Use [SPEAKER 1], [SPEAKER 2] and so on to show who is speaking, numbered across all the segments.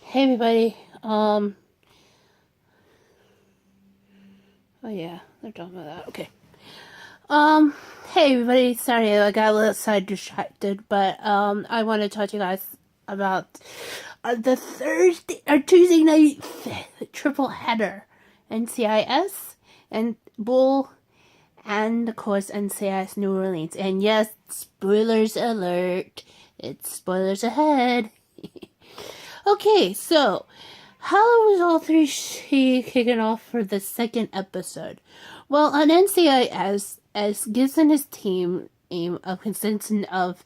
[SPEAKER 1] Hey everybody. Oh yeah, they're talking about that. Okay. Um, hey everybody. Sorry, I got a little side distracted, but I want to talk to you guys about the Thursday or Tuesday night triple header, NCIS and Bull, and of course NCIS New Orleans. And yes, spoilers alert. It's spoilers ahead. Okay, so how was all three kicking off for the second episode? Well, on NCIS, as Gibson his team consisting of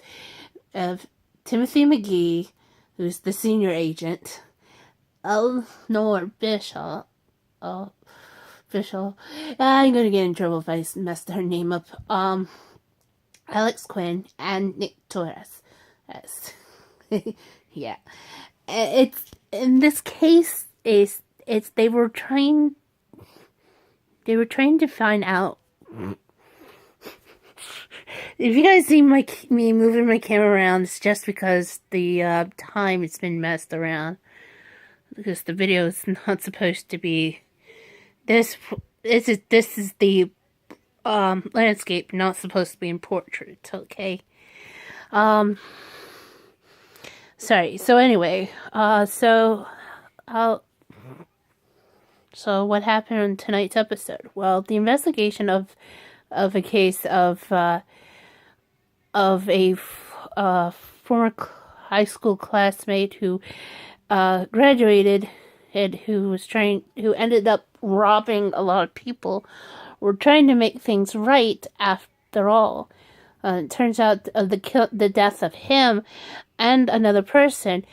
[SPEAKER 1] Timothy McGee, who's the senior agent, Eleanor Bishop. Oh, Bishop. I'm gonna get in trouble if I messed her name up. Alex Quinn and Nick Torres. Yes. Yeah. It's in this case is it's they were trying to find out. If you guys see me moving my camera around, it's just because the time it's been messed around, because the video is not supposed to be this. This is the landscape, not supposed to be in portrait. Okay. Sorry. So anyway, so what happened in tonight's episode? Well, the investigation of a case of a former high school classmate who graduated and who ended up robbing a lot of people. We're trying to make things right after all. It turns out the death of him and another person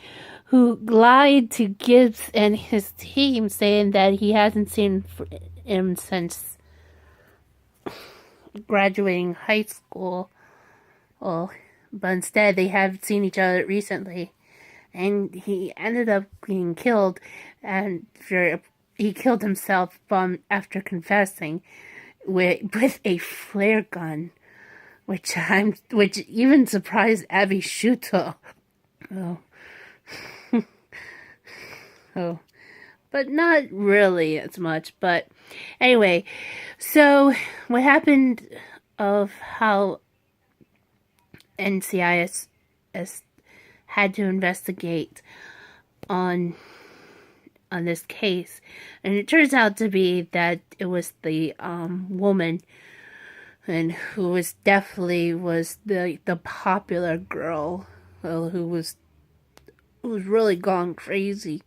[SPEAKER 1] who lied to Gibbs and his team, saying that he hasn't seen him since graduating high school. Well, but instead they have seen each other recently, and he ended up being killed, and he killed himself after confessing with a flare gun, which even surprised Abby Shuto. Oh. Oh, but not really as much. But anyway, so what happened of how NCIS had to investigate on this case, and it turns out to be that it was the woman, and who was definitely the popular girl, who was really gone crazy.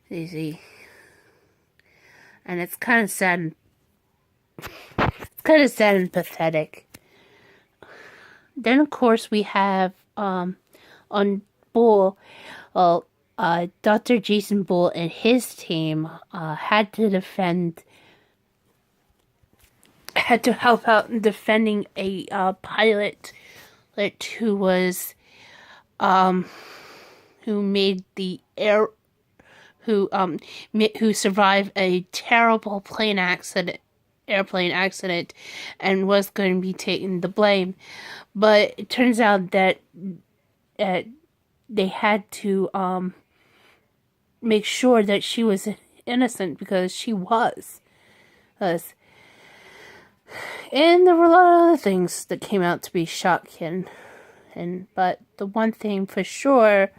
[SPEAKER 1] Easy. And it's kind of sad. It's kind of sad and pathetic. Then, of course, we have on Bull. Well, Dr. Jason Bull and his team had to help out in defending a pilot who was who made the who survived a terrible airplane accident, and was going to be taking the blame. But it turns out that they had to make sure that she was innocent, because she was. And there were a lot of other things that came out to be shocking. But the one thing for sure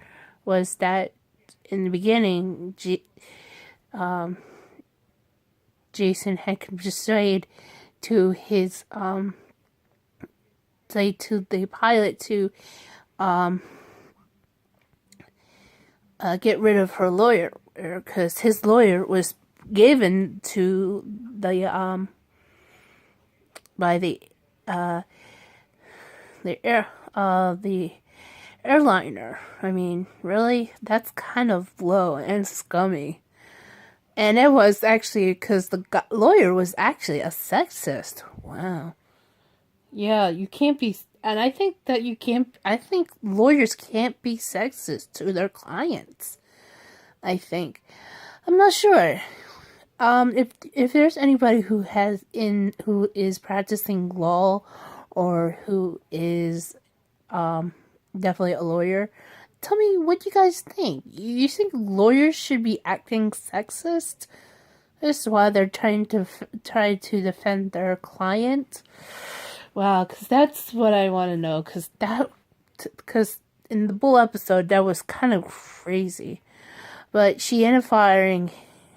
[SPEAKER 1] was that in the beginning, Jason had persuaded to his to the pilot to get rid of her lawyer, because his lawyer was given to the by the airliner. I mean, really? That's kind of low and scummy. And it was actually because the lawyer was actually a sexist. Wow. Yeah, you can't be... And I think that you can't... I think lawyers can't be sexist to their clients. I think. I'm not sure. If there's anybody who is practicing law, or who is definitely a lawyer, tell me what you guys think. You think lawyers should be acting sexist? This is why they're trying to defend their client. Wow, because that's what I want to know. Because in the bull episode, that was kind of crazy. But she ended up firing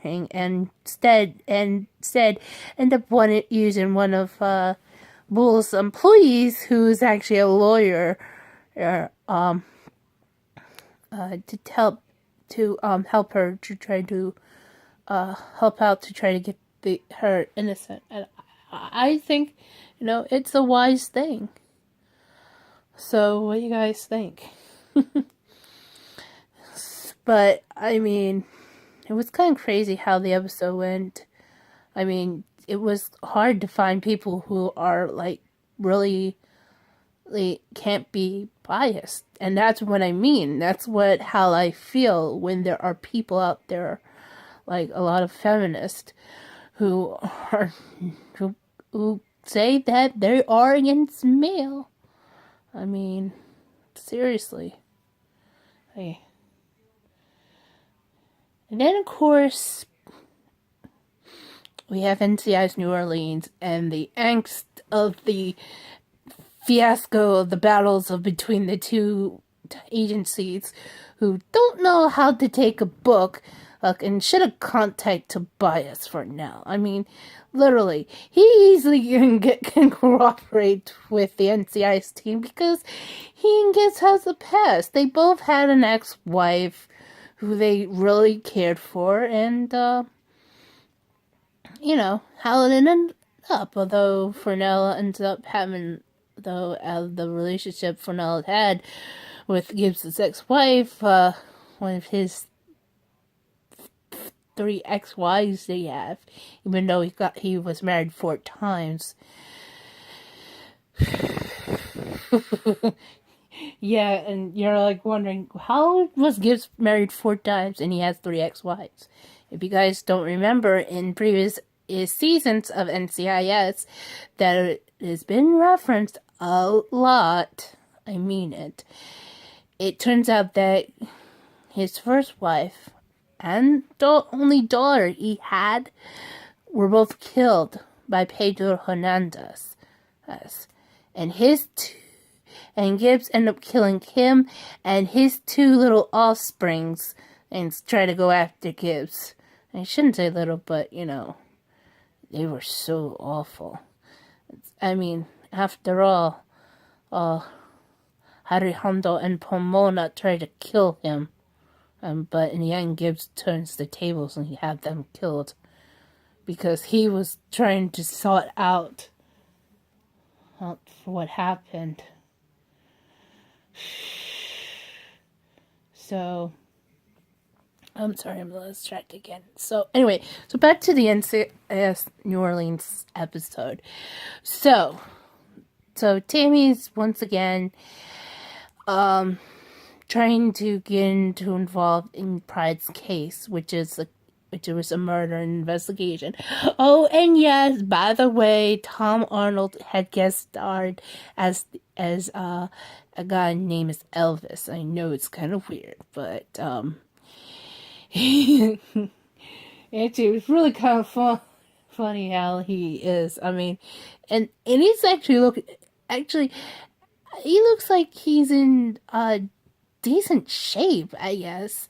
[SPEAKER 1] and instead ended up using one of Bull's employees, who is actually a lawyer, to help her to try to help out to try to get her innocent. And I think, it's a wise thing. So, what do you guys think? But, I mean, it was kind of crazy how the episode went. I mean, it was hard to find people who are, like, really can't be biased. And that's what I mean. That's how I feel when there are people out there, like a lot of feminists, who say that they are against male. I mean, seriously. Hey. And then, of course, we have NCIS New Orleans and the angst of the fiasco of the battles between the two agencies, who don't know how to take a book and should have contacted Tobias for now. I mean, literally, he easily can cooperate with the NCIS team because he and Gibbs has a past. They both had an ex-wife who they really cared for, and, how it ended up. Although Fernell ends up having, out of the relationship Fernell had with Gibbs' ex-wife, one of his 3 ex-wives they have, even though he was married 4 times. Yeah, and you're like wondering, how was Gibbs married 4 times and he has 3 ex-wives? If you guys don't remember, in previous seasons of NCIS, that it has been referenced a lot. I mean it. It turns out that his first wife and only daughter he had were both killed by Pedro Hernandez. And Gibbs ended up killing him and his 2 little offsprings and try to go after Gibbs. I shouldn't say little, but, they were so awful. I mean, after all, Harihando and Pomona tried to kill him. But in the end, Gibbs turns the tables and he had them killed. Because he was trying to sort out what happened. So, I'm sorry, I'm a little distracted again. So, anyway, back to the NCIS New Orleans episode. So Tammy's once again trying to get involved in Pride's case, which was a murder investigation. Oh, and yes, by the way, Tom Arnold had guest starred as a guy named Elvis. I know it's kind of weird, but it was really kind of funny how he is. I mean, and he's actually he looks like he's in decent shape, I guess.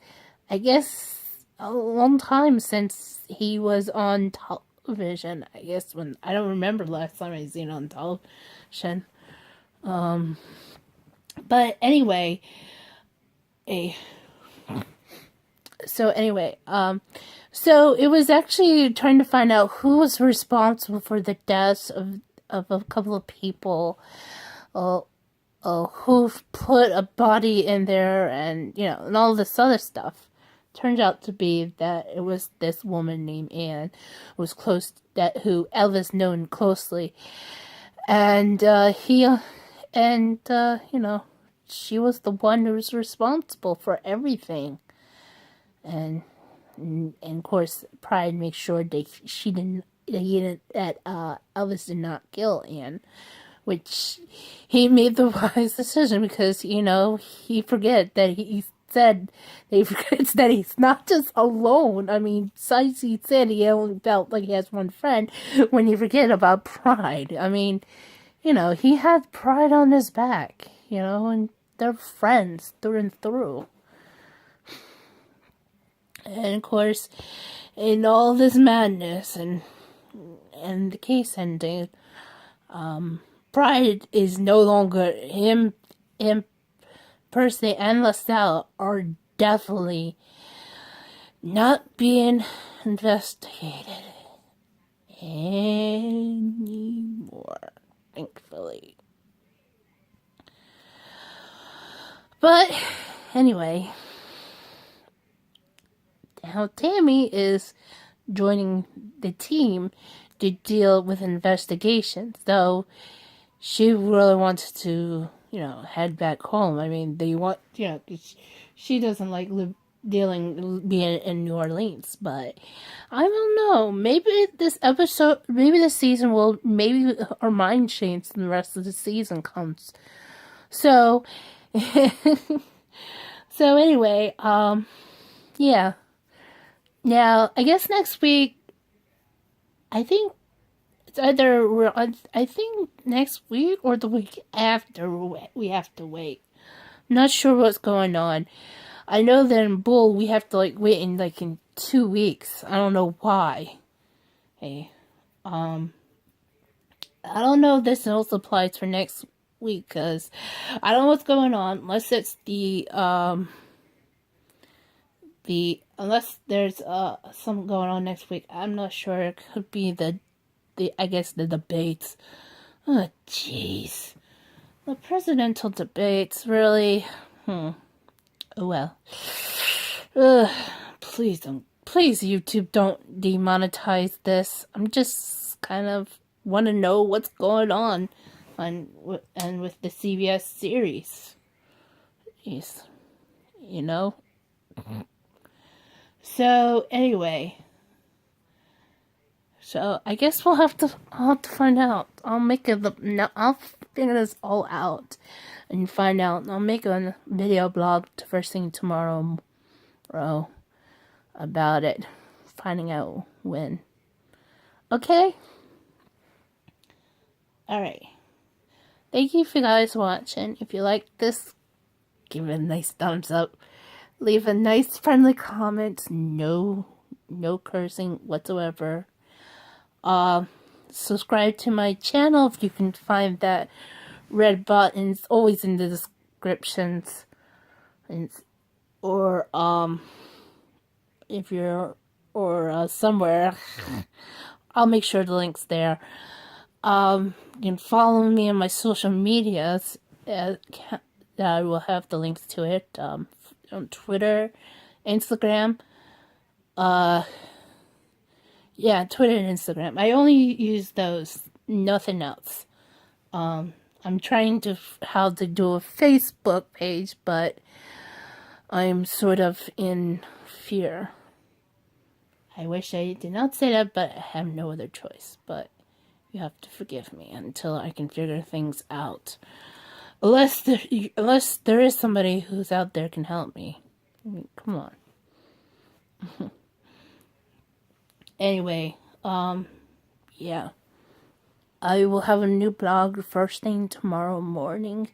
[SPEAKER 1] I guess a long time since he was on television. I guess I don't remember the last time I seen on television. But anyway, so it was actually trying to find out who was responsible for the deaths of a couple of people, who put a body in there, and and all this other stuff. Turns out to be that it was this woman named Anne, who Elvis known closely, and she was the one who was responsible for everything, and of course Pride makes sure that Elvis did not kill Anne, which he made the wise decision because, he forgets that he forgets that he's not just alone. I mean, besides he said he only felt like he has one friend when you forget about pride. I mean, he had pride on his back, and they're friends through and through. And of course, in all this madness and the case ending, Pride is no longer him personally, and LaSalle are definitely not being investigated anymore, thankfully. But anyway, now Tammy is joining the team to deal with investigations, though she really wants to, head back home. I mean, they want, she doesn't like being in New Orleans, but I don't know. Maybe this season will, maybe her mind change and the rest of the season comes. So, so anyway, yeah. Now, I guess next week, I think next week or the week after we have to wait. I'm not sure what's going on. I know that in Bull we have to wait in 2 weeks. I don't know why. Hey, I don't know if this also applies for next week because I don't know what's going on unless it's unless there's something going on next week. I'm not sure. It could be the debates. Oh, jeez. The presidential debates, really? Oh, well. Please, YouTube, don't demonetize this. I'm just kind of want to know what's going on and with the CBS series. Jeez. So, anyway. So, I guess I'll have to find out. I'll figure this all out and find out. I'll make a video blog first thing tomorrow about it. Finding out when. Okay? Alright. Thank you for guys watching. If you like this, give it a nice thumbs up. Leave a nice friendly comment. No cursing whatsoever. Subscribe to my channel if you can find that red button. It's always in the descriptions. Or if you're somewhere, I'll make sure the link's there. You can follow me on my social medias. I will have the links to it. On Twitter, Instagram. Yeah, Twitter and Instagram. I only use those, nothing else. I'm trying how to do a Facebook page, but I'm sort of in fear. I wish I did not say that, but I have no other choice. But you have to forgive me until I can figure things out. Unless there is somebody who's out there can help me. I mean, come on. Anyway, yeah. I will have a new blog first thing tomorrow morning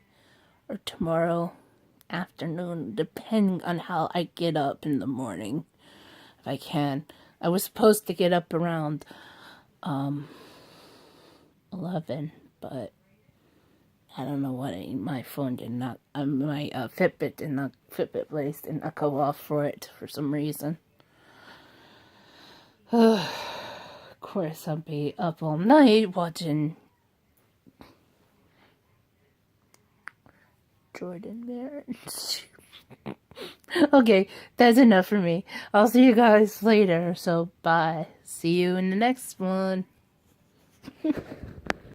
[SPEAKER 1] or tomorrow afternoon, depending on how I get up in the morning, if I can. I was supposed to get up around 11, but I don't know what my phone did not, my Fitbit place did not go off for it for some reason. Of course, I'll be up all night watching Jordan Marriage. Okay, that's enough for me. I'll see you guys later, so bye. See you in the next one.